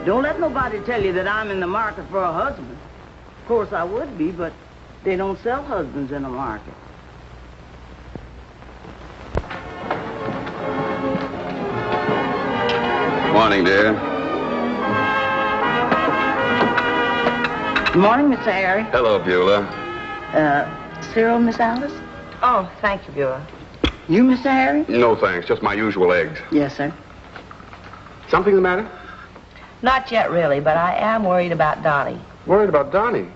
Don't let nobody tell you that I'm in the market for a husband. Of course I would be, but they don't sell husbands in the market. Morning, dear. Good morning, Mr. Harry. Hello, Beulah. Cyril, Miss Alice? Oh, thank you, Beulah. You, Mr. Harry? No, thanks. Just my usual eggs. Yes, sir. Something the matter? Not yet, really, but I am worried about Donnie. Worried about Donnie?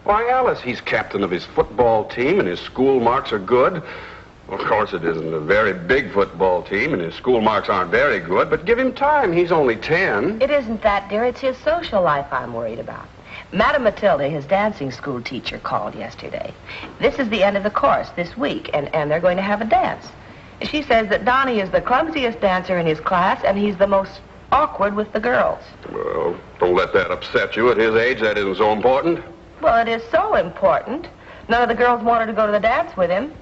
Why, Alice, he's captain of his football team, and his school marks are good. Of course, it isn't a very big football team, and his school marks aren't very good, but give him time. He's only 10. It isn't that, dear. It's his social life I'm worried about. Madame Matilda, his dancing school teacher, called yesterday. This is the end of the course this week, and they're going to have a dance. She says that Donnie is the clumsiest dancer in his class, and he's the most awkward with the girls. Well, don't let that upset you. At his age, that isn't so important. Well, it is so important. None of the girls wanted to go to the dance with him.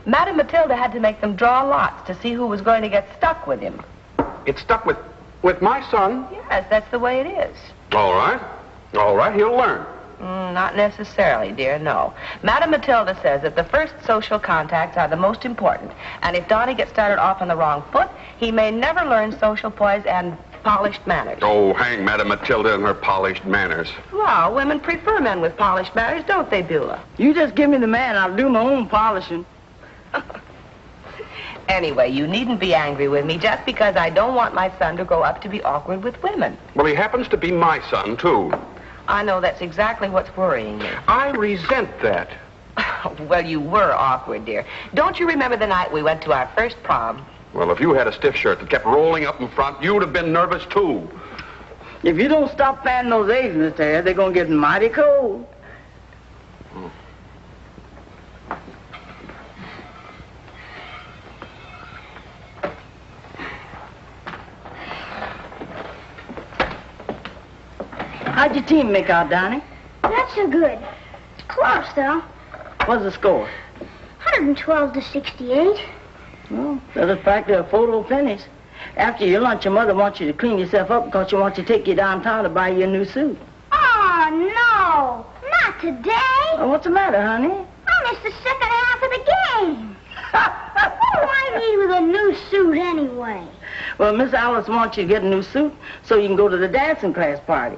Madame Matilda had to make them draw lots to see who was going to get stuck with him. It's stuck with my son? Yes, that's the way it is. All right. All right, he'll learn. Not necessarily, dear, no. Madame Matilda says that the first social contacts are the most important, and if Donnie gets started off on the wrong foot, he may never learn social poise and polished manners. Oh, hang Madame Matilda and her polished manners. Well, women prefer men with polished manners, don't they, Beulah? You just give me the man, I'll do my own polishing. Anyway, you needn't be angry with me just because I don't want my son to grow up to be awkward with women. Well, he happens to be my son, too. I know that's exactly what's worrying me. I resent that. Well, you were awkward, dear. Don't you remember the night we went to our first prom? Well, if you had a stiff shirt that kept rolling up in front, you'd have been nervous, too. If you don't stop fanning those eggs, Mr. Harry, they're going to get mighty cold. How'd your team make out, Donnie? Not so good. It's close, though. What's the score? 112 to 68. Well, that is practically a photo finish. After your lunch, your mother wants you to clean yourself up because she wants to take you downtown to buy you a new suit. Oh, no. Not today. Oh, what's the matter, honey? I missed the second half of the game. What do I need with a new suit anyway? Well, Miss Alice wants you to get a new suit so you can go to the dancing class party.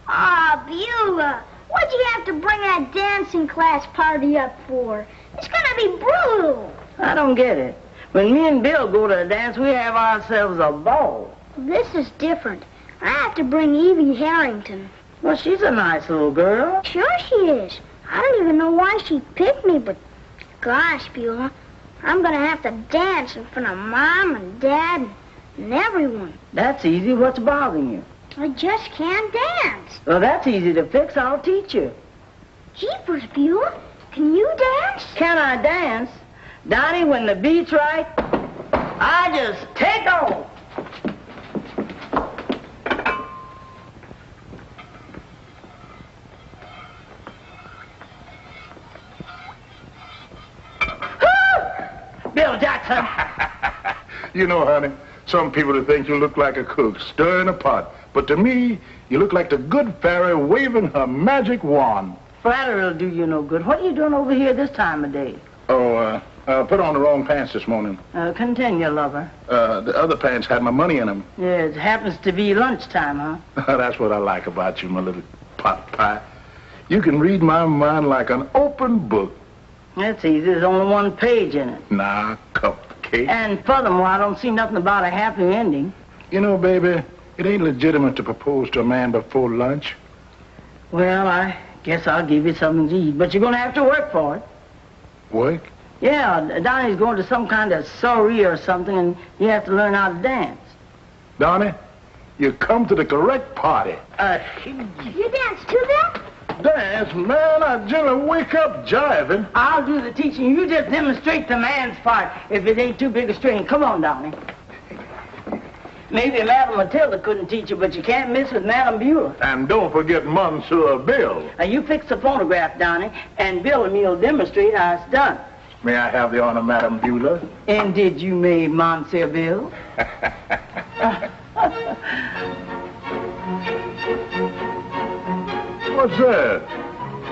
Ah, Beulah, what'd you have to bring that dancing class party up for? It's gonna be brutal. I don't get it. When me and Bill go to the dance, we have ourselves a ball. This is different. I have to bring Evie Harrington. Well, she's a nice little girl. Sure she is. I don't even know why she picked me, but gosh, Beulah, I'm gonna have to dance in front of Mom and Dad and everyone. That's easy. What's bothering you? I just can't dance. Well, that's easy to fix. I'll teach you. Jeepers, Beulah, can you dance? Can I dance? Donnie, when the beat's right, I just take off. Bill Jackson. You know, honey, some people would think you look like a cook stirring a pot. But to me, you look like the good fairy waving her magic wand. Flattery will do you no good. What are you doing over here this time of day? Oh, put on the wrong pants this morning. Continue, lover. The other pants had my money in them. Yeah, it happens to be lunchtime, huh? That's what I like about you, my little pot pie. You can read my mind like an open book. That's easy. There's only one page in it. Nah, cupcake. And furthermore, I don't see nothing about a happy ending. You know, baby, it ain't legitimate to propose to a man before lunch. Well, I guess I'll give you something to eat, but you're going to have to work for it. Work? Yeah, Donnie's going to some kind of soiree or something, and you have to learn how to dance. Donnie, you come to the correct party. You dance too, Bill? Dance, man, I generally wake up jiving. I'll do the teaching. You just demonstrate the man's part if it ain't too big a strain. Come on, Donnie. Maybe Madame Matilda couldn't teach you, but you can't miss with Madame Beulah. And don't forget Monsieur Bill. Now, you fix the phonograph, Donnie, and Bill and me will demonstrate how it's done. May I have the honor, Madame Beulah? And did you, may, Monsieur Bill? What's that?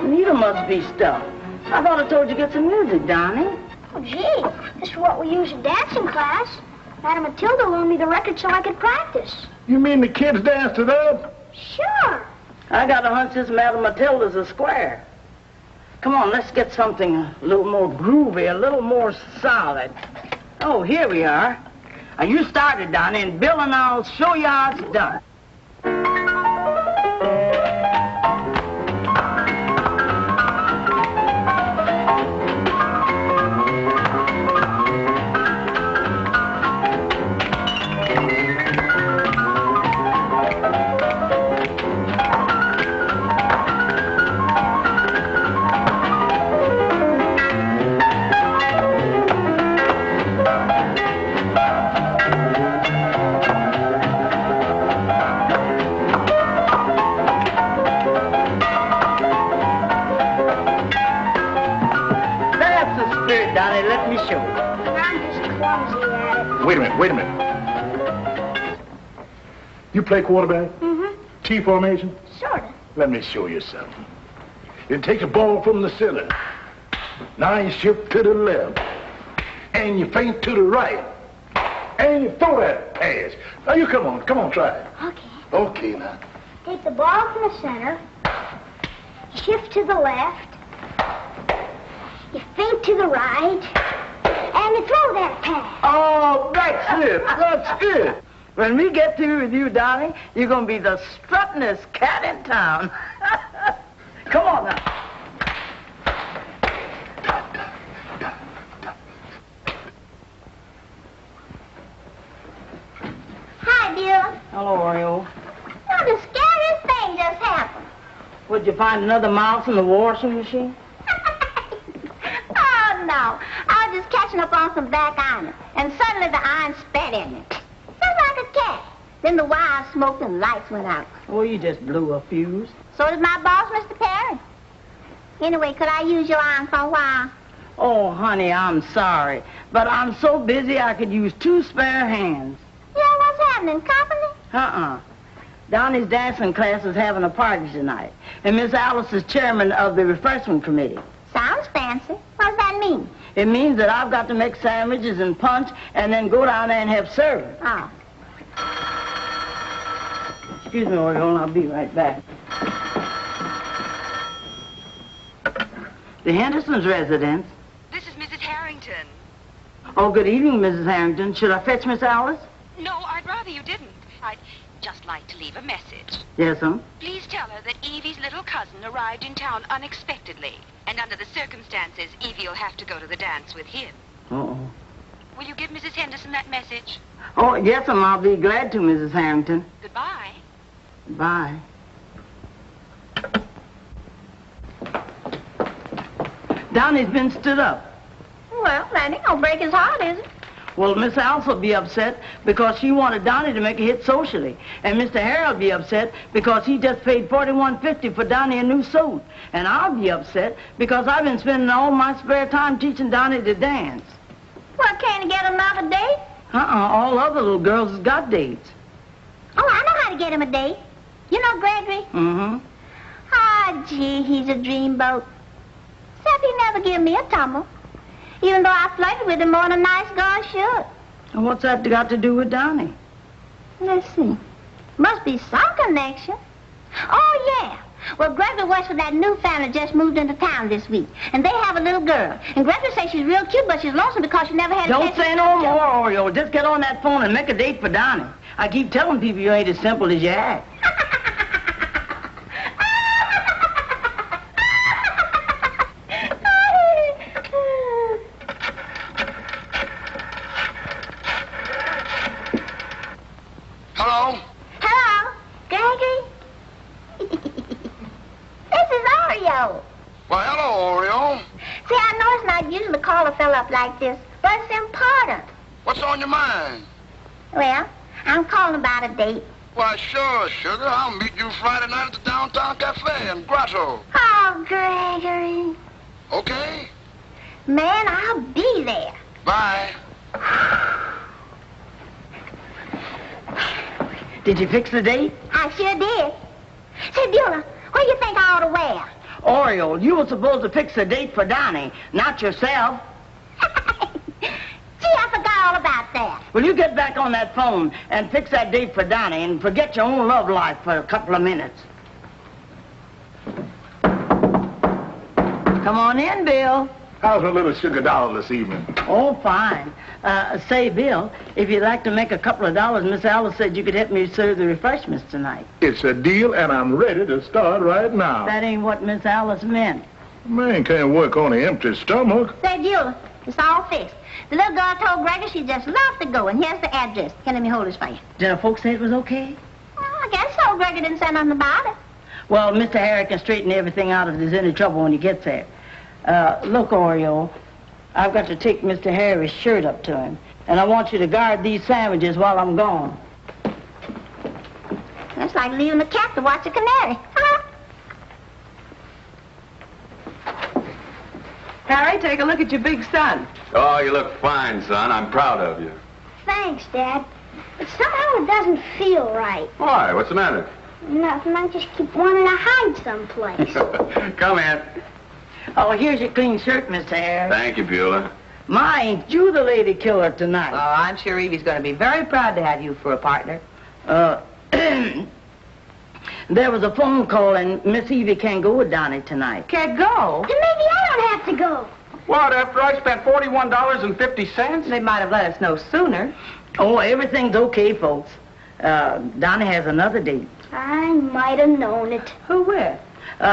Neither must be stuffed. I thought I told you to get some music, Donnie. Oh, gee, this is what we use in dancing class. Madam Matilda loaned me the record so I could practice. You mean the kids dance to that? Sure. I got a hunch this Madam Matilda's a square. Come on, let's get something a little more groovy, a little more solid. Oh, here we are. Now, you started, Donnie, and Bill and I'll show you how it's done. Donnie, let me show you. I'm just clumsy at it. Wait a minute. You play quarterback? Mm-hmm. T formation? Sort of. Let me show you something. You take a ball from the center. Now you shift to the left. And you feint to the right. And you throw that pass. Now you come on, try it. Okay. Okay, now. Take the ball from the center. Shift to the left. You feint to the right. And you throw that pass. Oh, that's it. When we get through with you, Donnie, you're going to be the struttingest cat in town. Come on now. Hi, Bill. Hello, Oreo. Now, the scariest thing just happened. Would you find another mouse in the washing machine? Oh, no. I was just catching up on some back iron, and suddenly the iron spat in it. Just like a cat. Then the wire smoked and lights went out. Well, you just blew a fuse. So did my boss, Mr. Perry. Anyway, could I use your iron for a while? Oh, honey, I'm sorry. But I'm so busy I could use 2 spare hands. Yeah, what's happening? Company? Donnie's dancing class is having a party tonight. And Miss Alice is chairman of the refreshment committee. Sounds fancy. What does that mean? It means that I've got to make sandwiches and punch and then go down there and have service. Oh. Excuse me, Oriole, I'll be right back. The Henderson's residence. This is Mrs. Harrington. Oh, good evening, Mrs. Harrington. Should I fetch Miss Alice? No, I'd rather you didn't. I'd just like to leave a message. Yes, ma'am. Please tell her that Evie's little cousin arrived in town unexpectedly. And under the circumstances, Evie will have to go to the dance with him. Uh-oh. Will you give Mrs. Henderson that message? Oh, yes, ma'am. I'll be glad to, Mrs. Harrington. Goodbye. Bye. Donnie's been stood up. Well, that ain't gonna break his heart, is it? Well, Miss Alice will be upset because she wanted Donnie to make a hit socially. And Mr. Harold will be upset because he just paid $41.50 for Donnie a new suit. And I'll be upset because I've been spending all my spare time teaching Donnie to dance. Well, can't he get another date? All other little girls has got dates. Oh, I know how to get him a date. You know Gregory? Mm-hmm. Ah, gee, he's a dreamboat. Except he never give me a tumble. Even though I flirted with him more than a nice girl should. And what's that got to do with Donnie? Let's see. Must be some connection. Oh, yeah. Well, Gregory works for that new family just moved into town this week. And they have a little girl. And Gregory says she's real cute, but she's lonesome because she never had a Don't say no more, Oreo. Just get on that phone and make a date for Donnie. I keep telling people you ain't as simple as you act. Hello? Hello, Gregory? This is Oreo. Well, hello, Oriole. See, I know it's not usual to call a fella up like this, but it's important. What's on your mind? Well, I'm calling about a date. Why, sure, sugar. I'll meet you Friday night at the downtown cafe in Grotto. Oh, Gregory. Okay? Man, I'll be there. Bye. Did you fix the date? I sure did. Say, Beulah, what What do you think I ought to wear? Oriole, you were supposed to fix a date for Donnie, not yourself. Gee, I forgot all about that. Will you get back on that phone and fix that date for Donnie and forget your own love life for a couple of minutes? Come on in, Bill. How's a little sugar doll this evening? Oh, fine. Say, Bill, if you'd like to make a couple of dollars, Miss Alice said you could help me serve the refreshments tonight. It's a deal, and I'm ready to start right now. That ain't what Miss Alice meant. Man can't work on an empty stomach. Say, Beulah, it's all fixed. The little girl told Gregor she'd just love to go, and here's the address. Can let me hold his face. Did the folks say it was okay? Well, I guess so. Gregor didn't say nothing about it. Well, Mr. Harry can straighten everything out if there's any trouble when he gets there. Look, Oriole, I've got to take Mr. Harry's shirt up to him, and I want you to guard these sandwiches while I'm gone. That's like leaving the cat to watch a canary. Harry, take a look at your big son. Oh, you look fine, son. I'm proud of you. Thanks, Dad. But somehow it doesn't feel right. Why? What's the matter? Nothing. I just keep wanting to hide someplace. Come in. Oh, here's your clean shirt, Mr. Harry. Thank you, Beulah. My, ain't you the lady killer tonight? Oh, I'm sure Evie's going to be very proud to have you for a partner. There was a phone call, and Miss Evie can't go with Donnie tonight. Can't go. Then maybe I don't have to go. What, after I spent $41.50? They might have let us know sooner. Oh, everything's okay, folks. Donnie has another date. I might have known it. Who with?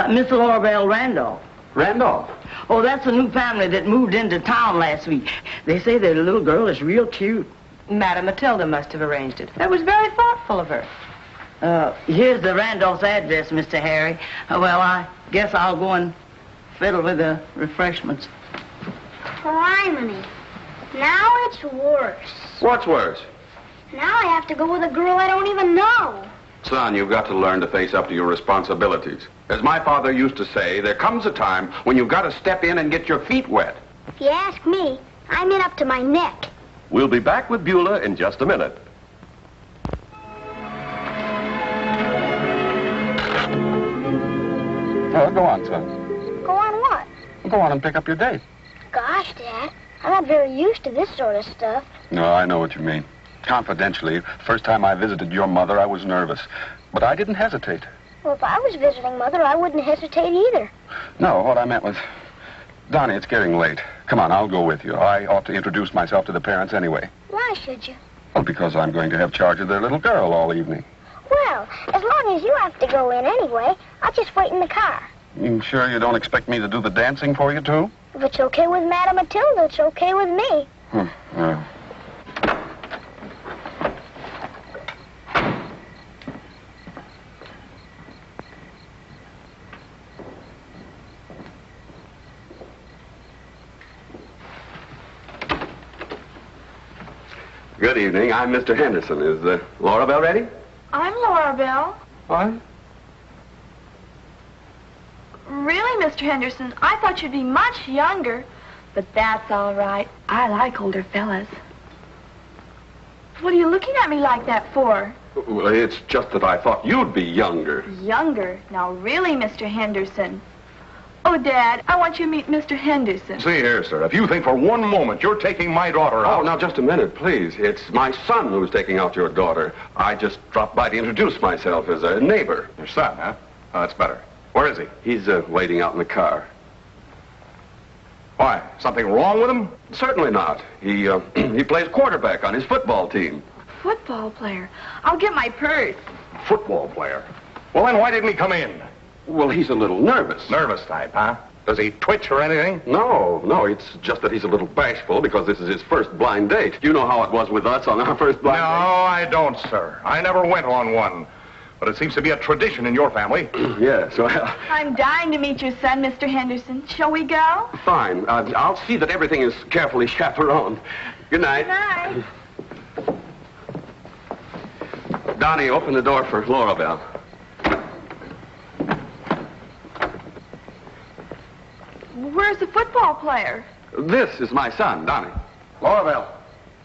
Miss Laurabelle Randolph. Randolph. Oh, that's a new family that moved into town last week. They say their little girl is real cute. Madam Matilda must have arranged it. That was very thoughtful of her. Here's the Randolph's address, Mr. Harry. Well, I guess I'll go and fiddle with the refreshments. Criminy. Now it's worse. What's worse? Now I have to go with a girl I don't even know. Son, you've got to learn to face up to your responsibilities. As my father used to say, there comes a time when you've got to step in and get your feet wet. If you ask me, I'm in up to my neck. We'll be back with Beulah in just a minute. Oh, go on, son. Go on what? Go on and pick up your date. Gosh, Dad, I'm not very used to this sort of stuff. No, I know what you mean. Confidentially, first time I visited your mother, I was nervous. But I didn't hesitate. Well, if I was visiting Mother, I wouldn't hesitate either. No, what I meant was... Donnie, it's getting late. Come on, I'll go with you. I ought to introduce myself to the parents anyway. Why should you? Well, because I'm going to have charge of their little girl all evening. Well, as long as you have to go in anyway, I'll just wait in the car. You sure you don't expect me to do the dancing for you, too? If it's okay with Madam Matilda, it's okay with me. Well. Good evening. I'm Mr. Henderson. Is Laurabelle ready? I'm Laurabelle. What? Really, Mr. Henderson, I thought you'd be much younger. But that's all right. I like older fellas. What are you looking at me like that for? Well, it's just that I thought you'd be younger. Younger? Now, really, Mr. Henderson. Oh, Dad, I want you to meet Mr. Henderson. See here, sir, if you think for one moment you're taking my daughter out... Oh, now, just a minute, please. It's my son who's taking out your daughter. I just dropped by to introduce myself as a neighbor. Your son, huh? Oh, that's better. Where is he? He's waiting out in the car. Why? Something wrong with him? Certainly not. He plays quarterback on his football team. Football player. I'll get my purse. Football player. Well, then why didn't he come in? Well, he's a little nervous. Nervous type, huh? Does he twitch or anything? No, it's just that he's a little bashful because this is his first blind date. You know how it was with us on our first blind No, I don't, sir. I never went on one. But it seems to be a tradition in your family. date. Yes, well... I'm dying to meet your son, Mr. Henderson. Shall we go? Fine. I'll see that everything is carefully chaperoned. Good night. Good night. Donnie, open the door for Laurabelle. Where's the football player? This is my son, Donnie. Laurabelle,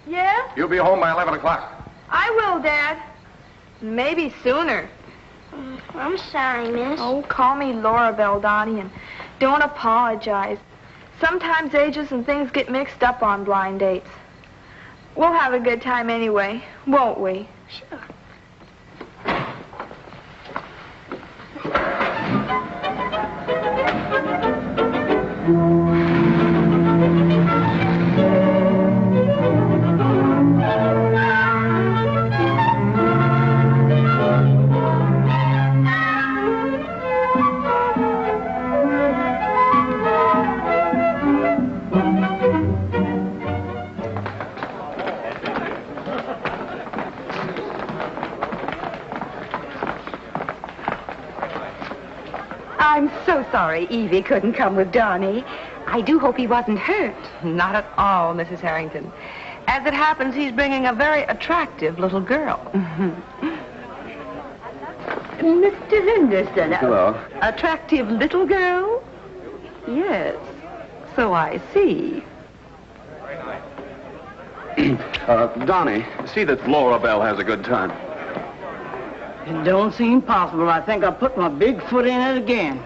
Yes? you'll be home by 11 o'clock. I will, Dad. Maybe sooner. I'm sorry, miss. Oh, call me Laura Bell, Donnie, and don't apologize. Sometimes ages and things get mixed up on blind dates. We'll have a good time anyway, won't we? Sure. I'm so sorry Evie couldn't come with Donnie. I do hope he wasn't hurt. Not at all, Mrs. Harrington. As it happens, he's bringing a very attractive little girl. Mr. Henderson. Hello. Attractive little girl? Yes, so I see. Donnie, see that Laura Bell has a good time. It don't seem possible. I think I put my big foot in it again.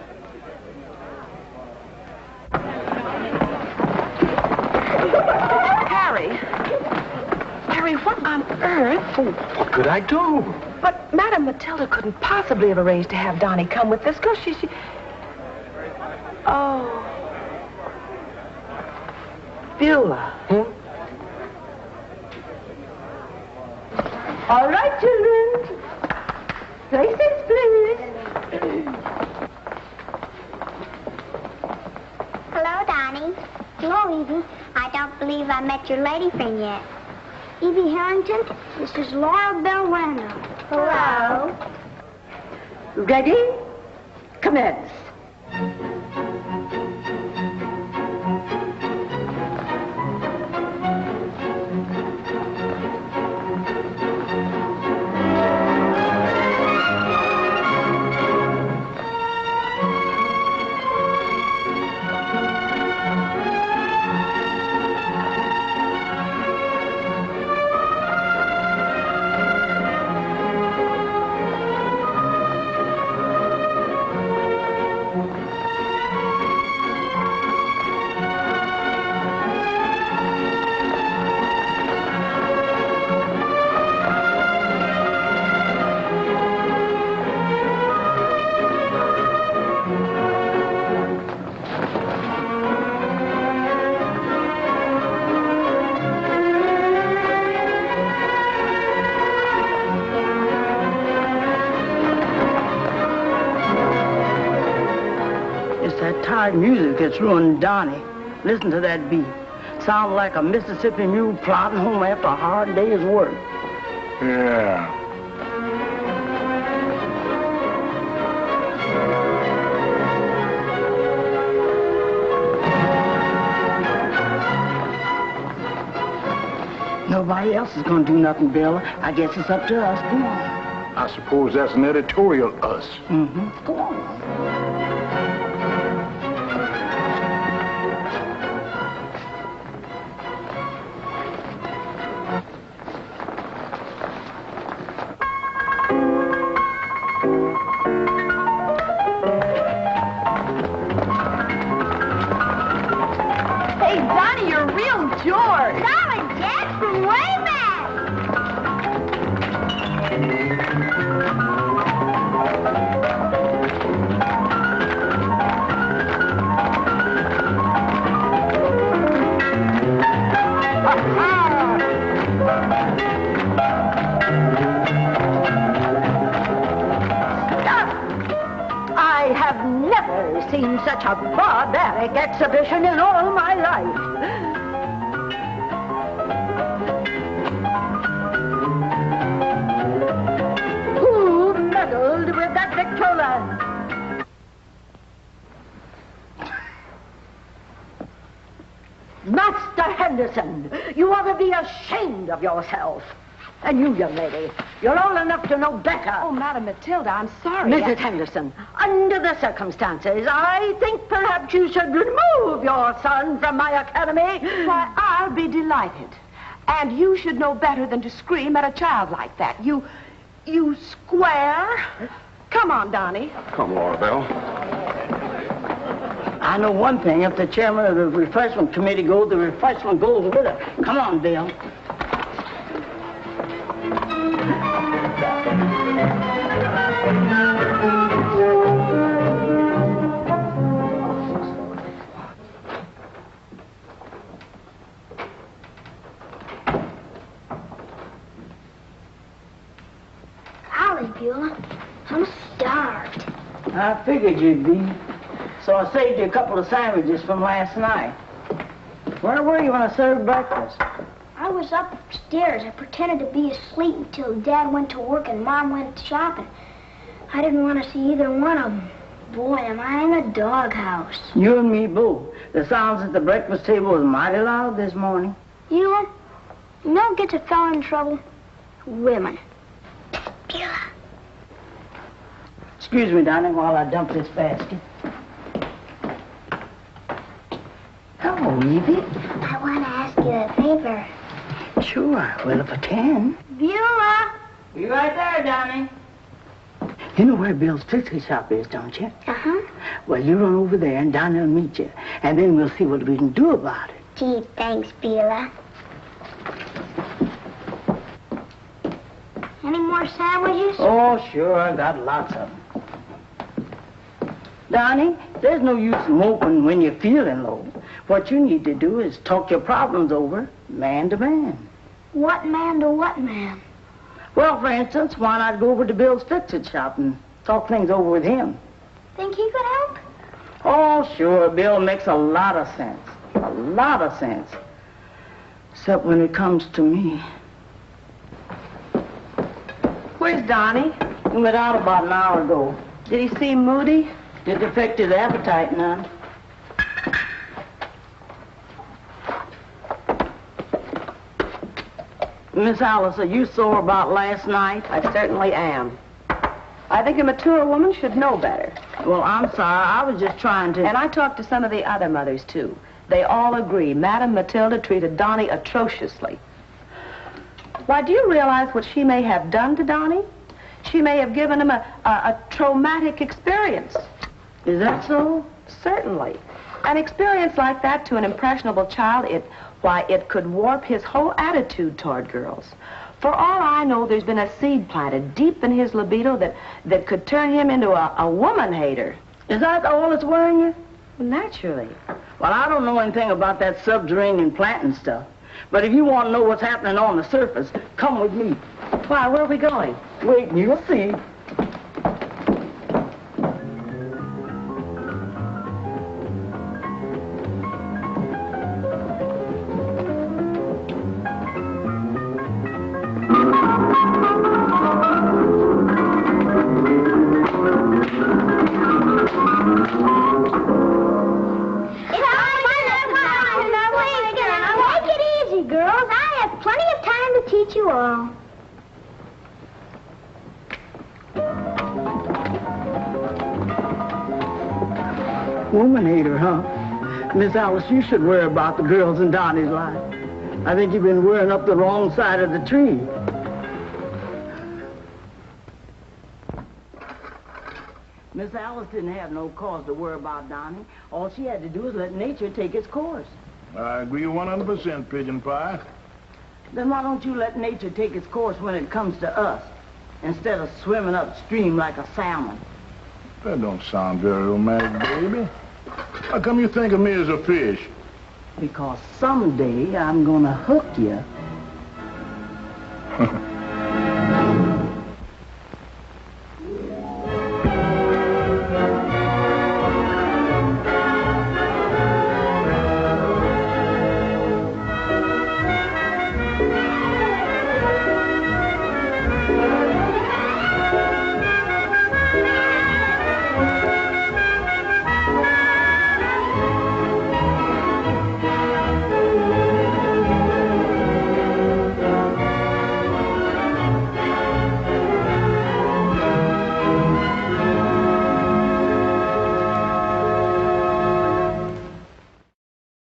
Harry, what on earth? What could I do? But Madame Matilda couldn't possibly have arranged to have Donnie come with this girl. She... Oh. Beulah. All right, children. Places, please. Hello, Donnie. Hello, Evie. I don't believe I met your lady friend yet. Evie Harrington, this is Laura Bell Randall. Hello. Ready? Commence. Music that's ruined Donnie. Listen to that beat. Sounds like a Mississippi mule plodding home after a hard day's work. Yeah. Nobody else is going to do nothing, Bella. I guess it's up to us. Go on. I suppose that's an editorial us. Mm-hmm. Go on. Such a barbaric exhibition in all my life. Who meddled with that Victrola? Master Henderson, you ought to be ashamed of yourself. And you, young lady, you're old enough to know better. Oh, Madame Matilda, I'm sorry. Mrs. Henderson, under the circumstances, I think perhaps you should remove your son from my academy. Why, I'll be delighted. And you should know better than to scream at a child like that. You square. Come on, Donnie. Come, Laura Bell. I know one thing. If the chairman of the refreshment committee goes, the refreshment goes with her. Come on, Bill. Golly, Beulah, I'm starved. I figured you'd be. So I saved you a couple of sandwiches from last night. Where were you when I served breakfast? I was upstairs. I pretended to be asleep until Dad went to work and Mom went shopping. I didn't want to see either one of them. Boy, am I in a doghouse. You and me both. The sounds at the breakfast table was mighty loud this morning. You know what gets a fella in trouble? Women. Beulah. Excuse me, Donnie, while I dump this basket. Hello, Evie. I want to ask you a favor. Sure, well, if I can. Beulah. You right there, Donnie. You know where Bill's Trixie shop is, don't you? Uh-huh. Well, you run over there and Donnie will meet you. And then we'll see what we can do about it. Gee, thanks, Beulah. Any more sandwiches? Oh, sure, I got lots of them. Donnie, there's no use moping when you're feeling low. What you need to do is talk your problems over man to man. What man to what man? Well, for instance, why not go over to Bill's Fix-It shop and talk things over with him? Think he could help? Oh, sure, Bill makes a lot of sense. A lot of sense. Except when it comes to me. Where's Donnie? He went out about an hour ago. Did he seem moody? Didn't affect his appetite none. Miss Alice, are you sore about last night? I certainly am. I think a mature woman should know better. Well, I'm sorry. I was just trying to... And I talked to some of the other mothers, too. They all agree Madame Matilda treated Donnie atrociously. Why, do you realize what she may have done to Donnie? She may have given him a traumatic experience. Is that so? Certainly. An experience like that to an impressionable child, it could warp his whole attitude toward girls. For all I know, there's been a seed planted deep in his libido that could turn him into a woman hater. Is that all that's worrying you? Naturally. Well, I don't know anything about that subterranean planting stuff. But if you want to know what's happening on the surface, come with me. Why, where are we going? Wait, and you'll see. Woman hater, huh? Miss Alice, you should worry about the girls in Donnie's life. I think you've been worrying up the wrong side of the tree. Miss Alice didn't have no cause to worry about Donnie. All she had to do was let nature take its course. I agree 100%, Pigeon Pie. Then why don't you let nature take its course when it comes to us, instead of swimming upstream like a salmon? That don't sound very romantic, baby. How come you think of me as a fish? Because someday I'm gonna hook you.